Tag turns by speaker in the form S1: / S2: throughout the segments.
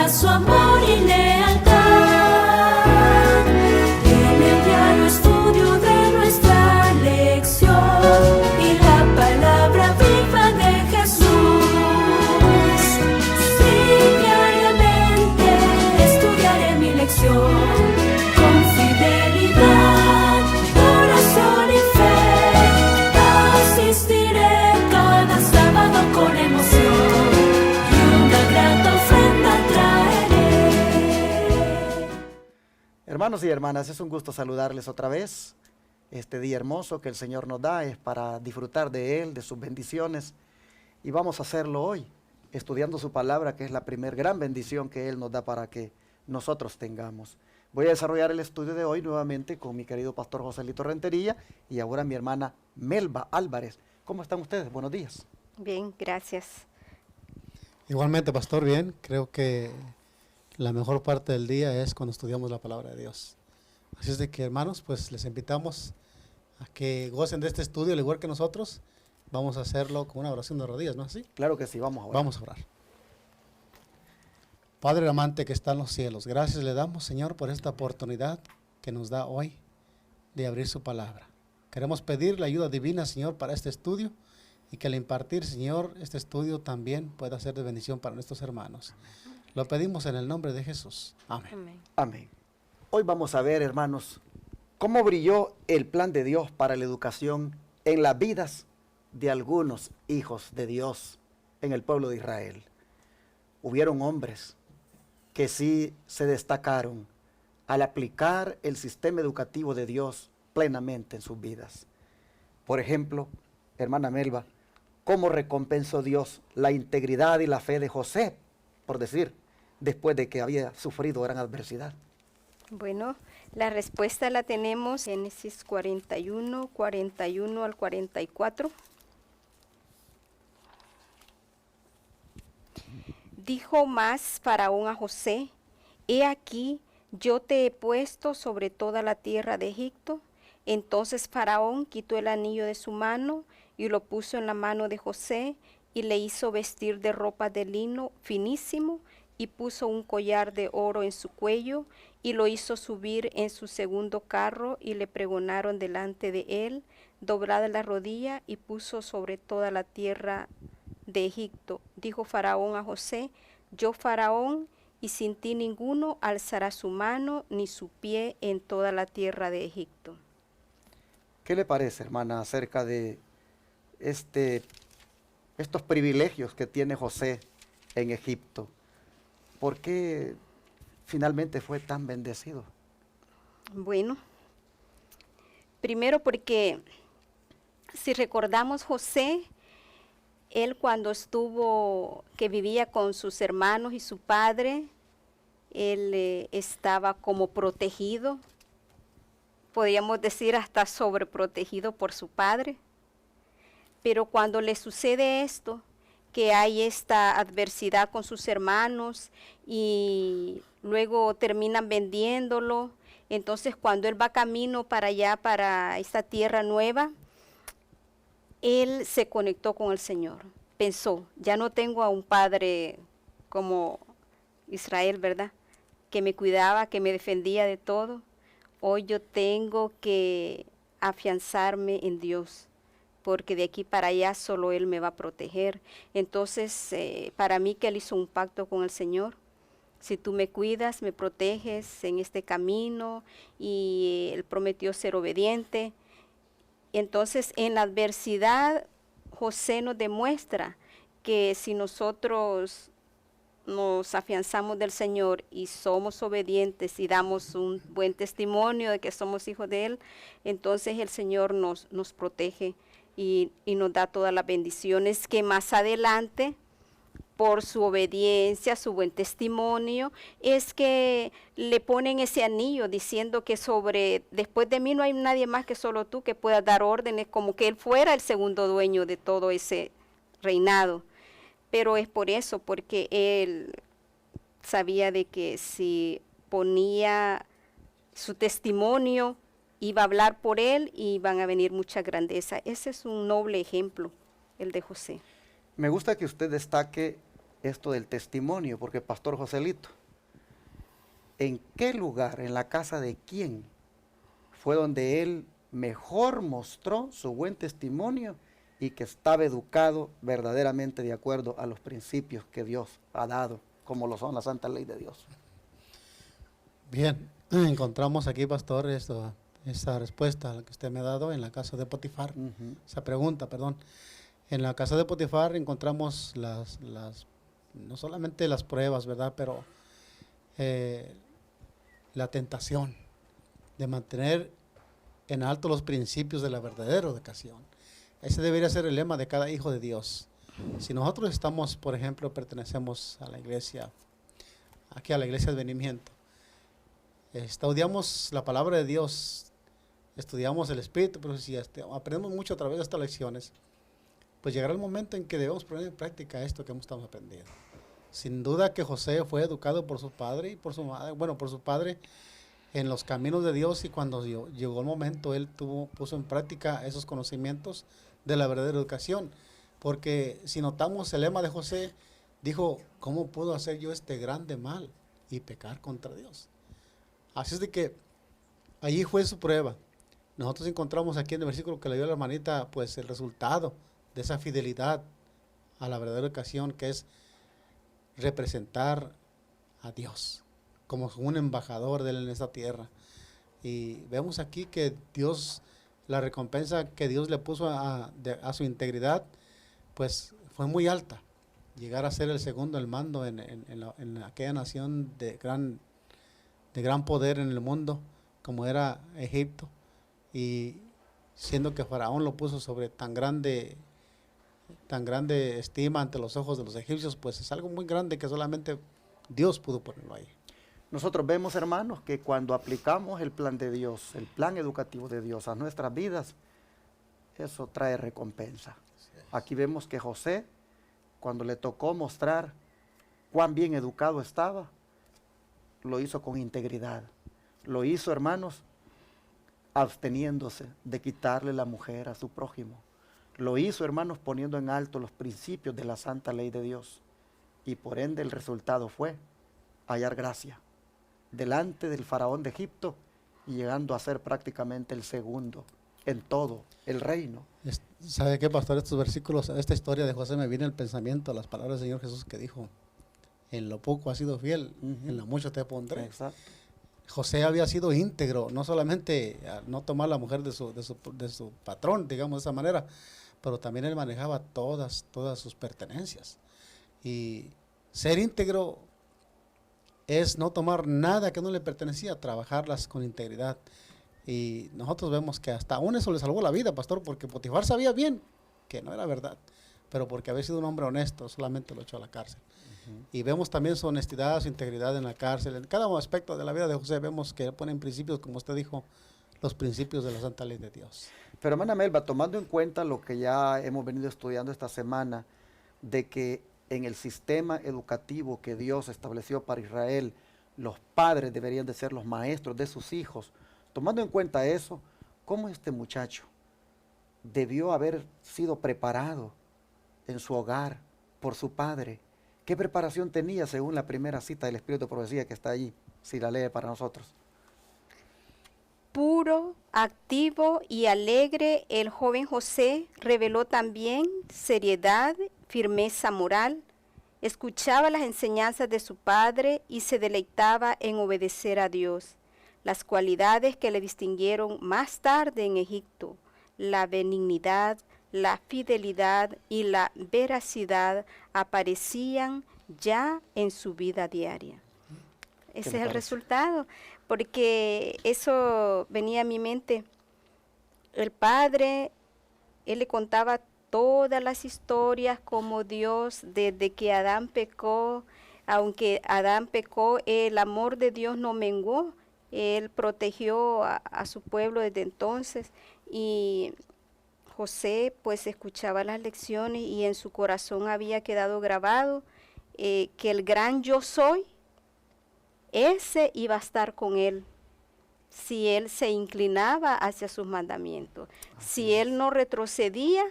S1: muestra su amor y lealtad. En el diario estudio de nuestra lección y la palabra viva de Jesús. Sí, diariamente estudiaré mi lección con fidelidad, oración y fe. Asistiré cada sábado con emoción y una grata ofrenda traeré.
S2: Hermanos y hermanas, es un gusto saludarles otra vez. Este día hermoso que el Señor nos da es para disfrutar de Él, de sus bendiciones. Y vamos a hacerlo hoy, estudiando su palabra, que es la primer gran bendición que Él nos da para que nosotros tengamos. Voy a desarrollar el estudio de hoy nuevamente con mi querido pastor Joselito Rentería y ahora mi hermana Melba Álvarez. ¿Cómo están ustedes? Buenos días.
S3: Bien, gracias.
S4: Igualmente, pastor, bien. Creo que la mejor parte del día es cuando estudiamos la palabra de Dios. Así es de que, hermanos, pues les invitamos a que gocen de este estudio, al igual que nosotros. Vamos a hacerlo con una oración de rodillas, ¿no es así?
S2: Claro que sí, vamos a orar.
S4: Vamos a orar. Padre amante que está en los cielos, gracias le damos, Señor, por esta oportunidad que nos da hoy de abrir su palabra. Queremos pedir la ayuda divina, Señor, para este estudio y que al impartir, Señor, este estudio también pueda ser de bendición para nuestros hermanos. Lo pedimos en el nombre de Jesús. Amén.
S3: Amén.
S2: Amén. Hoy vamos a ver, hermanos, cómo brilló el plan de Dios para la educación en las vidas de algunos hijos de Dios en el pueblo de Israel. Hubieron hombres que sí se destacaron al aplicar el sistema educativo de Dios plenamente en sus vidas. Por ejemplo, hermana Melba, ¿cómo recompensó Dios la integridad y la fe de José, por decir, después de que había sufrido gran adversidad?
S3: Bueno, la respuesta la tenemos en Génesis 41, 41 al 44. Dijo más Faraón a José: he aquí, yo te he puesto sobre toda la tierra de Egipto. Entonces Faraón quitó el anillo de su mano y lo puso en la mano de José y le hizo vestir de ropa de lino finísimo y puso un collar de oro en su cuello y lo hizo subir en su segundo carro y le pregonaron delante de él, doblada la rodilla, y puso sobre toda la tierra de Egipto. Dijo Faraón a José: yo Faraón, y sin ti ninguno alzará su mano ni su pie en toda la tierra de Egipto.
S2: ¿Qué le parece, hermana, acerca de estos privilegios que tiene José en Egipto? ¿Por qué finalmente fue tan bendecido?
S3: Bueno, primero porque si recordamos José, él cuando que vivía con sus hermanos y su padre, él estaba como protegido, podríamos decir hasta sobreprotegido por su padre. Pero cuando le sucede esto, que hay esta adversidad con sus hermanos y luego terminan vendiéndolo, entonces cuando él va camino para allá, para esta tierra nueva, él se conectó con el Señor. Pensó, ya no tengo a un padre como Israel, ¿verdad?, que me cuidaba, que me defendía de todo. Hoy yo tengo que afianzarme en Dios, porque de aquí para allá solo Él me va a proteger. Entonces, para mí que Él hizo un pacto con el Señor. Si tú me cuidas, me proteges en este camino, y Él prometió ser obediente. Entonces, en la adversidad, José nos demuestra que si nosotros nos afianzamos del Señor y somos obedientes y damos un buen testimonio de que somos hijos de Él, entonces el Señor nos protege y nos da todas las bendiciones que más adelante, por su obediencia, su buen testimonio, es que le ponen ese anillo diciendo que después de mí no hay nadie más que solo tú que pueda dar órdenes, como que él fuera el segundo dueño de todo ese reinado. Pero es por eso, porque él sabía de que si ponía su testimonio, iba a hablar por él y van a venir mucha grandeza. Ese es un noble ejemplo, el de José.
S2: Me gusta que usted destaque esto del testimonio, porque Pastor Joselito, ¿en qué lugar, en la casa de quién fue donde él mejor mostró su buen testimonio y que estaba educado verdaderamente de acuerdo a los principios que Dios ha dado, como lo son la santa ley de Dios?
S4: Bien, encontramos aquí, pastor, esa respuesta a la que usted me ha dado en la casa de Potifar. Esa pregunta, perdón. En la casa de Potifar encontramos no solamente las pruebas, ¿verdad? Pero la tentación de mantener en alto los principios de la verdadera educación. Ese debería ser el lema de cada hijo de Dios. Si nosotros estamos, por ejemplo, pertenecemos a la iglesia, aquí a la iglesia de Advenimiento, estudiamos la palabra de Dios, estudiamos el Espíritu, pero si aprendemos mucho a través de estas lecciones, pues llegará el momento en que debemos poner en práctica esto que estamos aprendiendo. Sin duda que José fue educado por su padre y por su madre, bueno, por su padre en los caminos de Dios, y cuando llegó el momento, él puso en práctica esos conocimientos de la verdadera educación. Porque si notamos el lema de José, dijo, ¿cómo puedo hacer yo este grande mal y pecar contra Dios? Así es de que allí fue su prueba. Nosotros encontramos aquí en el versículo que le dio la hermanita, pues el resultado de esa fidelidad a la verdadera educación, que es representar a Dios como un embajador de él en esta tierra. Y vemos aquí que Dios, la recompensa que Dios le puso a su integridad, pues fue muy alta. Llegar a ser el segundo al mando en aquella nación de gran poder en el mundo, como era Egipto, y siendo que Faraón lo puso sobre tan grande estima ante los ojos de los egipcios, pues es algo muy grande que solamente Dios pudo ponerlo ahí.
S2: Nosotros vemos, hermanos, que cuando aplicamos el plan de Dios, el plan educativo de Dios a nuestras vidas, eso trae recompensa. Aquí vemos que José, cuando le tocó mostrar cuán bien educado estaba, lo hizo con integridad. Lo hizo, hermanos, absteniéndose de quitarle la mujer a su prójimo. Lo hizo, hermanos, poniendo en alto los principios de la santa ley de Dios. Y por ende el resultado fue hallar gracia delante del faraón de Egipto y llegando a ser prácticamente el segundo en todo el reino.
S4: ¿Sabe qué, pastor? Estos versículos, esta historia de José me viene al pensamiento, las palabras del Señor Jesús que dijo, en lo poco has sido fiel, en lo mucho te pondré.
S2: Exacto.
S4: José había sido íntegro, no solamente a no tomar la mujer de su patrón, digamos de esa manera, pero también él manejaba todas sus pertenencias. Y ser íntegro es no tomar nada que no le pertenecía, trabajarlas con integridad. Y nosotros vemos que hasta aún eso le salvó la vida, pastor, porque Potifar sabía bien que no era verdad, pero porque había sido un hombre honesto, solamente lo echó a la cárcel. Y vemos también su honestidad, su integridad en la cárcel. En cada aspecto de la vida de José vemos que ponen principios, como usted dijo, los principios de la santa ley de Dios.
S2: Pero hermana Melba, tomando en cuenta lo que ya hemos venido estudiando esta semana, de que en el sistema educativo que Dios estableció para Israel, los padres deberían de ser los maestros de sus hijos. Tomando en cuenta eso, ¿cómo este muchacho debió haber sido preparado en su hogar por su padre? ¿Qué preparación tenía según la primera cita del Espíritu de Profecía que está allí, si la lee para nosotros?
S3: Puro, activo y alegre, el joven José reveló también seriedad, firmeza moral, escuchaba las enseñanzas de su padre y se deleitaba en obedecer a Dios. Las cualidades que le distinguieron más tarde en Egipto, la benignidad, la fidelidad y la veracidad aparecían ya en su vida diaria. Ese es el resultado, porque eso venía a mi mente. El padre, él le contaba todas las historias como Dios, desde que Adán pecó, aunque Adán pecó, el amor de Dios no menguó. Él protegió a su pueblo desde entonces, y José pues escuchaba las lecciones y en su corazón había quedado grabado que el gran yo soy, ese iba a estar con él si él se inclinaba hacia sus mandamientos. Si él no retrocedía,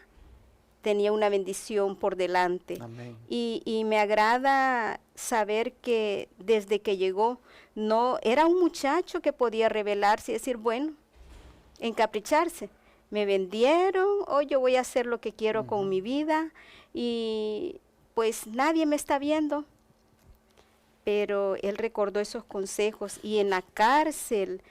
S3: tenía una bendición por delante.
S2: Amén.
S3: Y me agrada saber que desde que llegó, no era un muchacho que podía rebelarse y decir, bueno, encapricharse. Me vendieron, hoy yo voy a hacer lo que quiero con mi vida y pues nadie me está viendo. Pero él recordó esos consejos y en la cárcel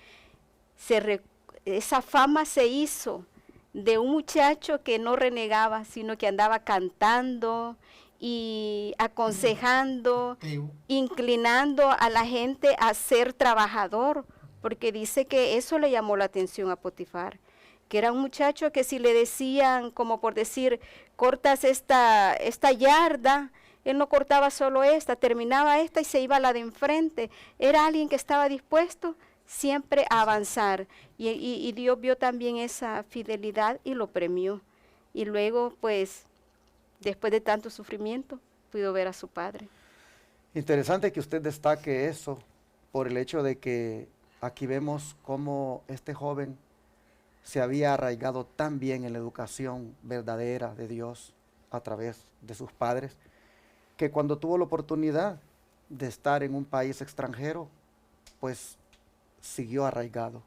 S3: esa fama se hizo de un muchacho que no renegaba, sino que andaba cantando y aconsejando,
S4: Activo.
S3: inclinando a la gente a ser trabajador, porque dice que eso le llamó la atención a Potifar, que era un muchacho que si le decían, como por decir, cortas esta yarda, él no cortaba solo esta, terminaba esta y se iba a la de enfrente. Era alguien que estaba dispuesto siempre a avanzar. Y Dios vio también esa fidelidad y lo premió. Y luego, pues, después de tanto sufrimiento, pudo ver a su padre.
S2: Interesante que usted destaque eso por el hecho de que aquí vemos cómo este joven se había arraigado tan bien en la educación verdadera de Dios a través de sus padres, que cuando tuvo la oportunidad de estar en un país extranjero, pues siguió arraigado.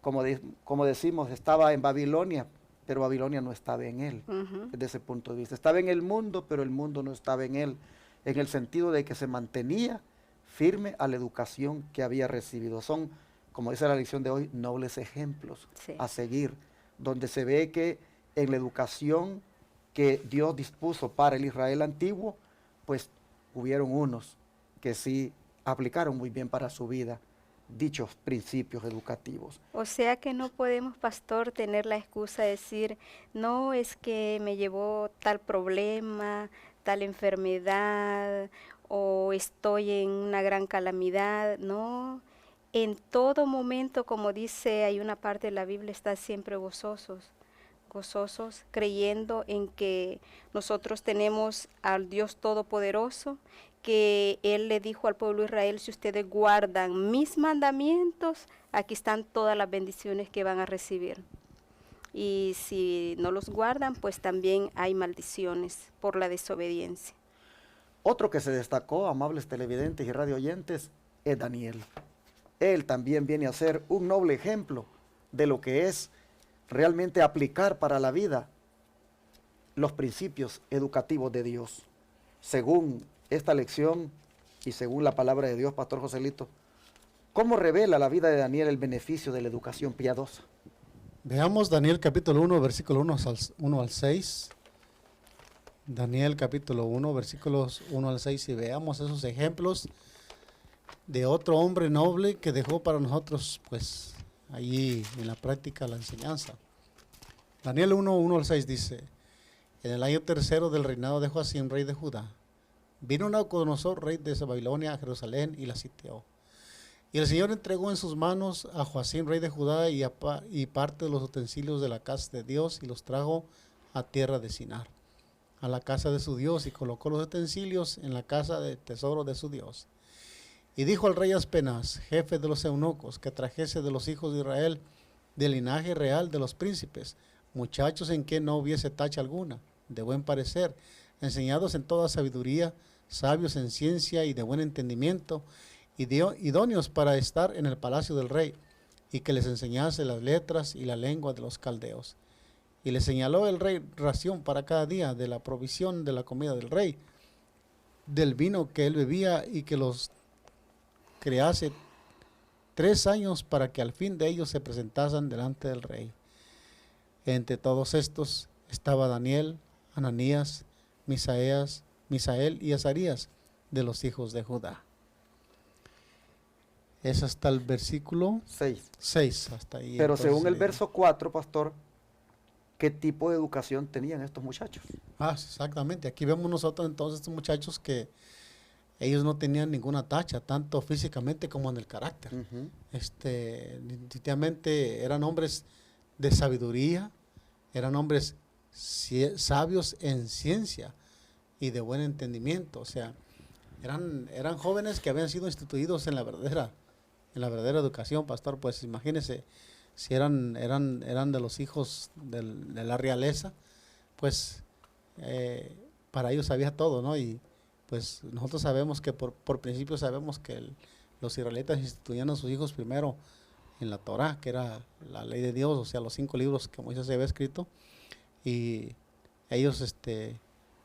S2: Como decimos, estaba en Babilonia, pero Babilonia no estaba en él, desde ese punto de vista. Estaba en el mundo, pero el mundo no estaba en él, en el sentido de que se mantenía firme a la educación que había recibido. Son, como dice la lección de hoy, nobles ejemplos a seguir, donde se ve que en la educación que Dios dispuso para el Israel antiguo, pues hubieron unos que sí aplicaron muy bien para su vida dichos principios educativos.
S3: O sea que no podemos, pastor, tener la excusa de decir, no, es que me llevó tal problema, tal enfermedad, o estoy en una gran calamidad. No, en todo momento, como dice, hay una parte de la Biblia, está siempre gozosos, creyendo en que nosotros tenemos al Dios Todopoderoso, que Él le dijo al pueblo de Israel, si ustedes guardan mis mandamientos, aquí están todas las bendiciones que van a recibir. Y si no los guardan, pues también hay maldiciones por la desobediencia.
S2: Otro que se destacó, amables televidentes y radio oyentes, es Daniel. Él también viene a ser un noble ejemplo de lo que es realmente aplicar para la vida los principios educativos de Dios. Según esta lección y según la palabra de Dios, Pastor Joselito, ¿cómo revela la vida de Daniel el beneficio de la educación piadosa?
S4: Veamos Daniel capítulo 1, versículo 1 al 6. Daniel capítulo 1, versículos 1 al 6, y veamos esos ejemplos de otro hombre noble que dejó para nosotros, pues, allí en la práctica la enseñanza. Daniel 1, 1 al 6 dice, en el año tercero del reinado de Joacim, rey de Judá, vino Nabucodonosor, rey de Babilonia, a Jerusalén y la sitió. Y el Señor entregó en sus manos a Joacim, rey de Judá, y parte de los utensilios de la casa de Dios, y los trajo a tierra de Sinar, a la casa de su Dios, y colocó los utensilios en la casa de tesoro de su Dios. Y dijo al rey Aspenaz, jefe de los eunucos, que trajese de los hijos de Israel, del linaje real de los príncipes, muchachos en que no hubiese tacha alguna, de buen parecer, enseñados en toda sabiduría, sabios en ciencia y de buen entendimiento, idóneos para estar en el palacio del rey, y que les enseñase las letras y la lengua de los caldeos. Y le señaló el rey ración para cada día de la provisión de la comida del rey, del vino que él bebía, y que los crease 3 años para que al fin de ellos se presentasen delante del rey. Entre todos estos estaba Daniel, Ananías, Misael y Azarías, de los hijos de Judá. Es hasta el versículo 6, hasta ahí.
S2: Pero
S4: entonces,
S2: según el verso 4, pastor, ¿qué tipo de educación tenían estos muchachos?
S4: Exactamente. Aquí vemos nosotros entonces estos muchachos que ellos no tenían ninguna tacha, tanto físicamente como en el carácter. Definitivamente eran hombres de sabiduría, eran hombres sabios en ciencia y de buen entendimiento. O sea, eran jóvenes que habían sido instituidos en la verdadera educación, pastor. Pues imagínese, si eran de los hijos de la realeza, pues para ellos sabía todo, ¿no? Y pues nosotros sabemos que por principio sabemos que los israelitas instituían a sus hijos primero en la Torá, que era la ley de Dios, o sea, los 5 libros que Moisés había escrito, y ellos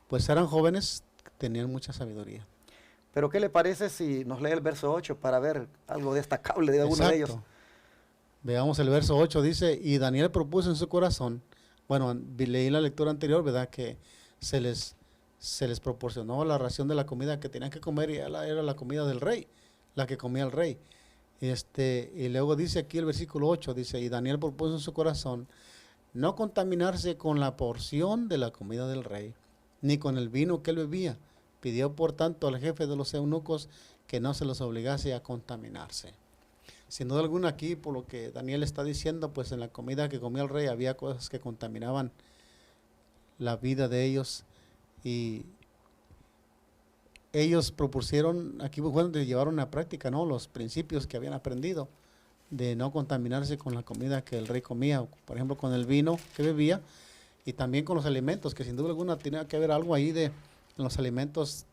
S4: pues eran jóvenes, tenían mucha sabiduría.
S2: Pero ¿qué le parece si nos lee el verso 8 para ver algo destacable de alguno de ellos?
S4: Exacto. Veamos el verso 8, dice, y Daniel propuso en su corazón, bueno, leí la lectura anterior, ¿verdad? Que se les proporcionó la ración de la comida que tenían que comer y era la comida del rey, la que comía el rey. Y luego dice aquí el versículo 8, dice, y Daniel propuso en su corazón no contaminarse con la porción de la comida del rey, ni con el vino que él bebía. Pidió por tanto al jefe de los eunucos que no se los obligase a contaminarse. Sin duda alguna aquí, por lo que Daniel está diciendo, pues en la comida que comía el rey había cosas que contaminaban la vida de ellos, y ellos propusieron, aquí bueno, llevaron a práctica, ¿no?, los principios que habían aprendido de no contaminarse con la comida que el rey comía, por ejemplo con el vino que bebía, y también con los alimentos, que sin duda alguna tenía que haber algo ahí en los alimentos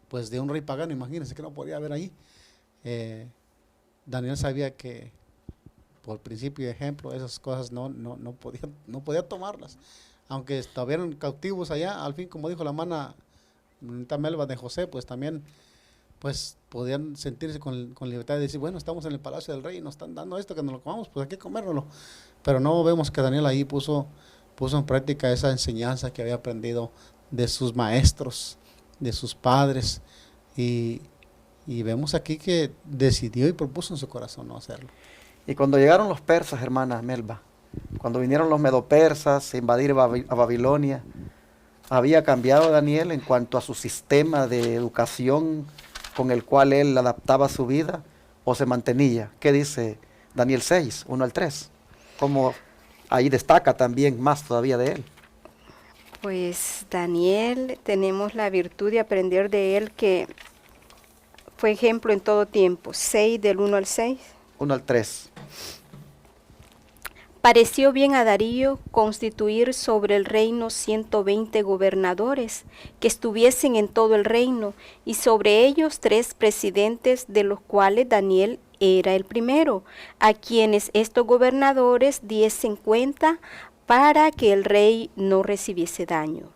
S4: pues de un rey pagano. Imagínense que no podía haber ahí. Daniel sabía que por principio y ejemplo esas cosas no podía tomarlas, aunque estuvieran cautivos allá. Al fin, como dijo la hermana Melba de José, pues también pues podían sentirse con libertad de decir, bueno, estamos en el palacio del rey y nos están dando esto, que nos lo comamos, pues hay que comérnoslo. Pero no vemos que Daniel ahí puso en práctica esa enseñanza que había aprendido de sus maestros, de sus padres, y vemos aquí que decidió y propuso en su corazón no hacerlo.
S2: Y cuando llegaron los persas, hermana Melba, cuando vinieron los medopersas a invadir a Babilonia, ¿había cambiado Daniel en cuanto a su sistema de educación con el cual él adaptaba su vida, o se mantenía? ¿Qué dice Daniel 6, 1 al 3? ¿Cómo ahí destaca también más todavía de él?
S3: Pues Daniel, tenemos la virtud de aprender de él que fue ejemplo en todo tiempo. 6 del 1 al 6.
S2: 1 al 3.
S3: Pareció bien a Darío constituir sobre el reino 120 gobernadores que estuviesen en todo el reino, y sobre ellos 3 presidentes, de los cuales Daniel era el primero, a quienes estos gobernadores diesen cuenta para que el rey no recibiese daño.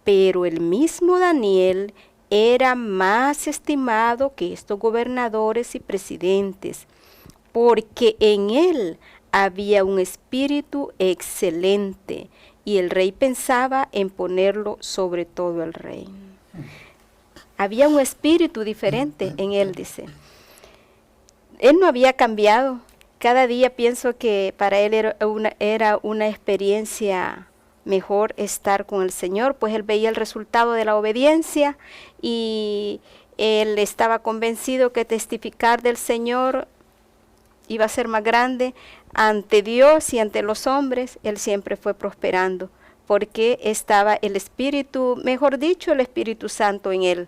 S3: Pero el mismo Daniel era más estimado que estos gobernadores y presidentes, porque en él había un espíritu excelente, y el rey pensaba en ponerlo sobre todo el reino. Había un espíritu diferente en él, dice. Él no había cambiado. Cada día pienso que para él era una experiencia mejor estar con el Señor, pues él veía el resultado de la obediencia, y él estaba convencido que testificar del Señor iba a ser más grande ante Dios y ante los hombres. Él siempre fue prosperando, porque estaba el Espíritu, mejor dicho, el Espíritu Santo en él,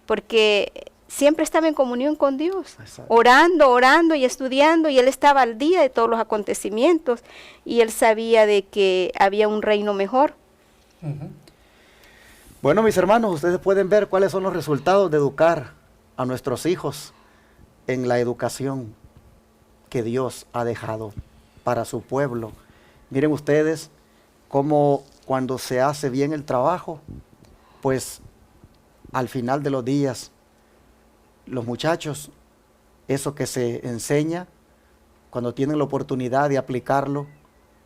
S3: porque siempre estaba en comunión con Dios, orando y estudiando, y él estaba al día de todos los acontecimientos, y él sabía de que había un reino mejor.
S2: Bueno, mis hermanos, ustedes pueden ver cuáles son los resultados de educar a nuestros hijos en la educación que Dios ha dejado para su pueblo. Miren ustedes cómo cuando se hace bien el trabajo, pues al final de los días, los muchachos, eso que se enseña, cuando tienen la oportunidad de aplicarlo,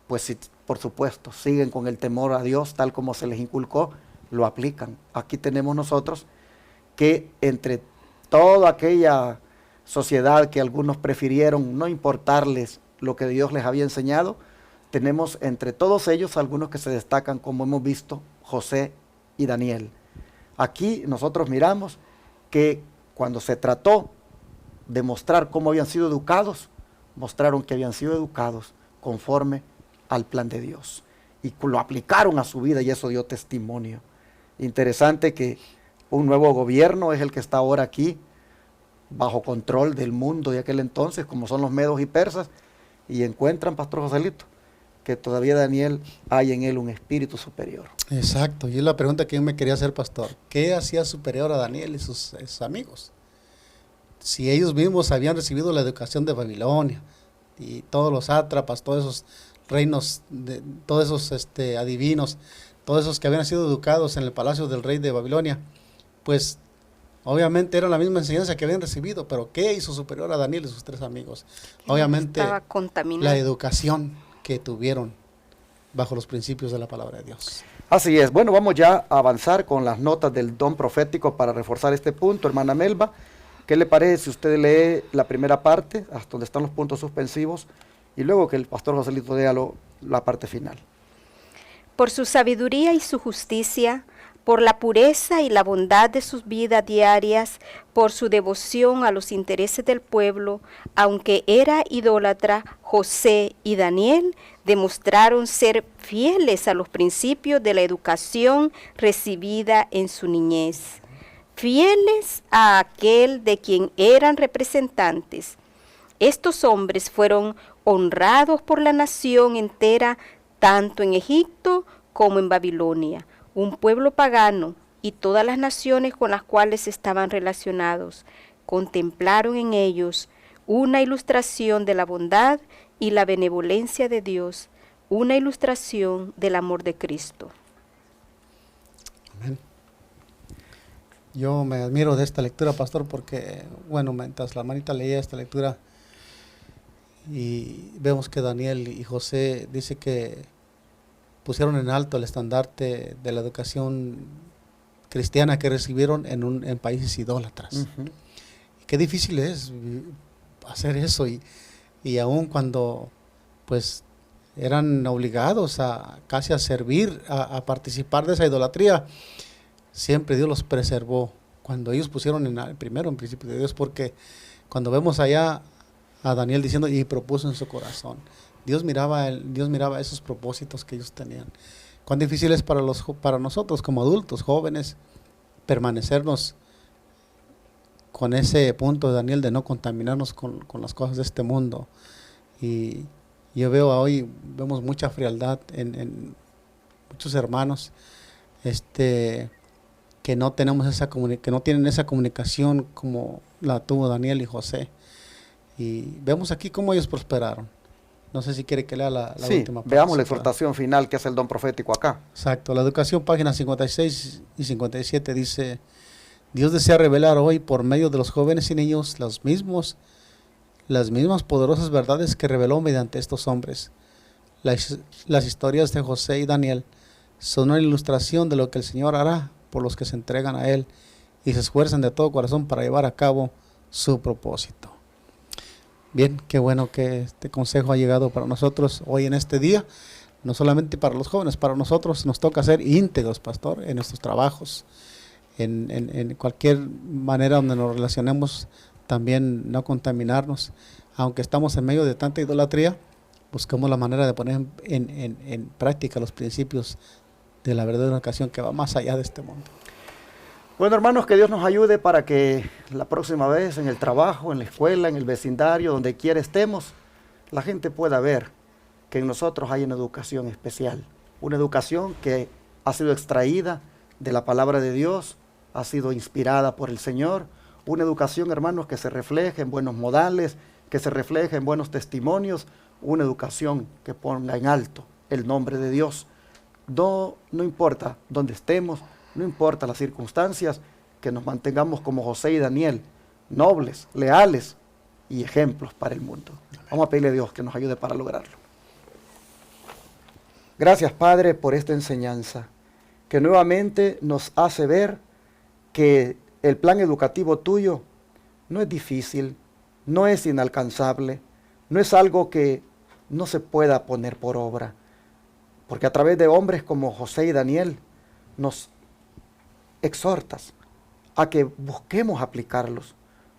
S2: pues sí, por supuesto, siguen con el temor a Dios, tal como se les inculcó, lo aplican. Aquí tenemos nosotros que entre toda aquella sociedad que algunos prefirieron no importarles lo que Dios les había enseñado, tenemos entre todos ellos algunos que se destacan, como hemos visto, José y Daniel. Aquí nosotros miramos que cuando se trató de mostrar cómo habían sido educados, mostraron que habían sido educados conforme al plan de Dios, y lo aplicaron a su vida, y eso dio testimonio. Interesante que un nuevo gobierno es el que está ahora aquí, bajo control del mundo de aquel entonces, como son los medos y persas, y encuentran, Pastor Joselito, que todavía Daniel hay en él un espíritu superior.
S4: Exacto, y es la pregunta que yo me quería hacer, pastor. ¿Qué hacía superior a Daniel y sus amigos? Si ellos mismos habían recibido la educación de Babilonia y todos los sátrapas, todos esos reinos, todos esos adivinos, todos esos que habían sido educados en el palacio del rey de Babilonia, pues obviamente era la misma enseñanza que habían recibido, pero ¿qué hizo superior a Daniel y sus 3 amigos? Obviamente
S3: Estaba contaminado.
S4: la educación que tuvieron bajo los principios de la palabra de Dios.
S2: Así es. Bueno, vamos ya a avanzar con las notas del don profético para reforzar este punto. Hermana Melba, ¿qué le parece si usted lee la primera parte, hasta donde están los puntos suspensivos, y luego que el pastor Joselito lea la parte final?
S3: Por su sabiduría y su justicia, por la pureza y la bondad de sus vidas diarias, por su devoción a los intereses del pueblo, aunque era idólatra, José y Daniel demostraron ser fieles a los principios de la educación recibida en su niñez, fieles a aquel de quien eran representantes. Estos hombres fueron honrados por la nación entera, tanto en Egipto como en Babilonia, un pueblo pagano, y todas las naciones con las cuales estaban relacionados contemplaron en ellos una ilustración de la bondad y la benevolencia de Dios, una ilustración del amor de Cristo.
S4: Amén. Yo me admiro de esta lectura, pastor, porque, bueno, mientras la hermanita leía esta lectura y vemos que Daniel y José dice que pusieron en alto el estandarte de la educación cristiana que recibieron en países idólatras. Qué difícil es hacer eso, y aun cuando pues eran obligados casi a servir, a participar de esa idolatría, siempre Dios los preservó cuando ellos pusieron primero en principio de Dios, porque cuando vemos allá a Daniel diciendo y propuso en su corazón, Dios miraba esos propósitos que ellos tenían. Cuán difícil es para nosotros como adultos, jóvenes, permanecernos con ese punto de Daniel de no contaminarnos con las cosas de este mundo. Y yo vemos mucha frialdad en muchos hermanos que no tienen esa comunicación como la tuvo Daniel y José. Y vemos aquí cómo ellos prosperaron. No sé si quiere que lea la última parte.
S2: Veamos la exhortación final que hace el don profético acá.
S4: Exacto, la educación, páginas 56 y 57 dice: Dios desea revelar hoy por medio de los jóvenes y niños las mismas poderosas verdades que reveló mediante estos hombres. Las historias de José y Daniel son una ilustración de lo que el Señor hará por los que se entregan a Él y se esfuerzan de todo corazón para llevar a cabo su propósito. Bien, qué bueno que este consejo ha llegado para nosotros hoy en este día, no solamente para los jóvenes, para nosotros nos toca ser íntegros, pastor, en nuestros trabajos, en cualquier manera donde nos relacionemos, también no contaminarnos. Aunque estamos en medio de tanta idolatría, buscamos la manera de poner en práctica los principios de la verdadera educación que va más allá de este mundo.
S2: Bueno, hermanos, que Dios nos ayude para que la próxima vez en el trabajo, en la escuela, en el vecindario, donde quiera estemos, la gente pueda ver que en nosotros hay una educación especial, una educación que ha sido extraída de la palabra de Dios, ha sido inspirada por el Señor, una educación, hermanos, que se refleje en buenos modales, que se refleje en buenos testimonios, una educación que ponga en alto el nombre de Dios. No importa dónde estemos, no importa las circunstancias, que nos mantengamos como José y Daniel, nobles, leales y ejemplos para el mundo. Vamos a pedirle a Dios que nos ayude para lograrlo. Gracias, Padre, por esta enseñanza, que nuevamente nos hace ver que el plan educativo tuyo no es difícil, no es inalcanzable, no es algo que no se pueda poner por obra, porque a través de hombres como José y Daniel nos exhortas a que busquemos aplicarlos,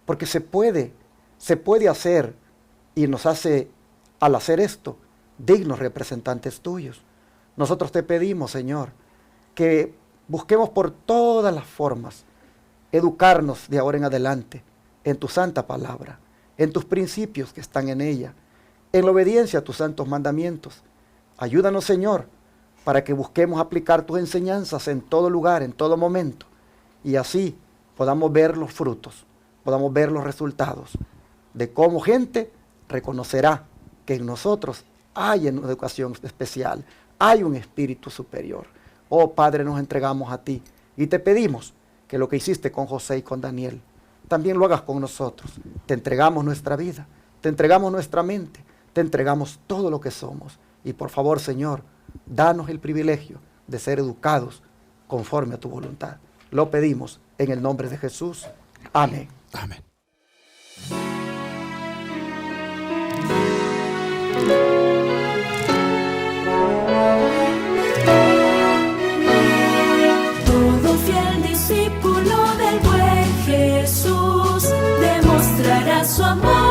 S2: porque se puede hacer, y nos hace, al hacer esto, dignos representantes tuyos. Nosotros te pedimos, Señor, que busquemos por todas las formas educarnos de ahora en adelante en tu santa palabra, en tus principios que están en ella, en la obediencia a tus santos mandamientos, Ayúdanos, Señor, para que busquemos aplicar tus enseñanzas en todo lugar, en todo momento, y así podamos ver los frutos, podamos ver los resultados de cómo gente reconocerá que en nosotros hay una educación especial, hay un espíritu superior. Oh Padre, nos entregamos a ti y te pedimos que lo que hiciste con José y con Daniel, también lo hagas con nosotros. Te entregamos nuestra vida, te entregamos nuestra mente, te entregamos todo lo que somos. Y por favor, Señor, danos el privilegio de ser educados conforme a tu voluntad. Lo pedimos en el nombre de Jesús. Amén.
S4: Amén.
S1: Todo fiel discípulo del buen Jesús demostrará su amor.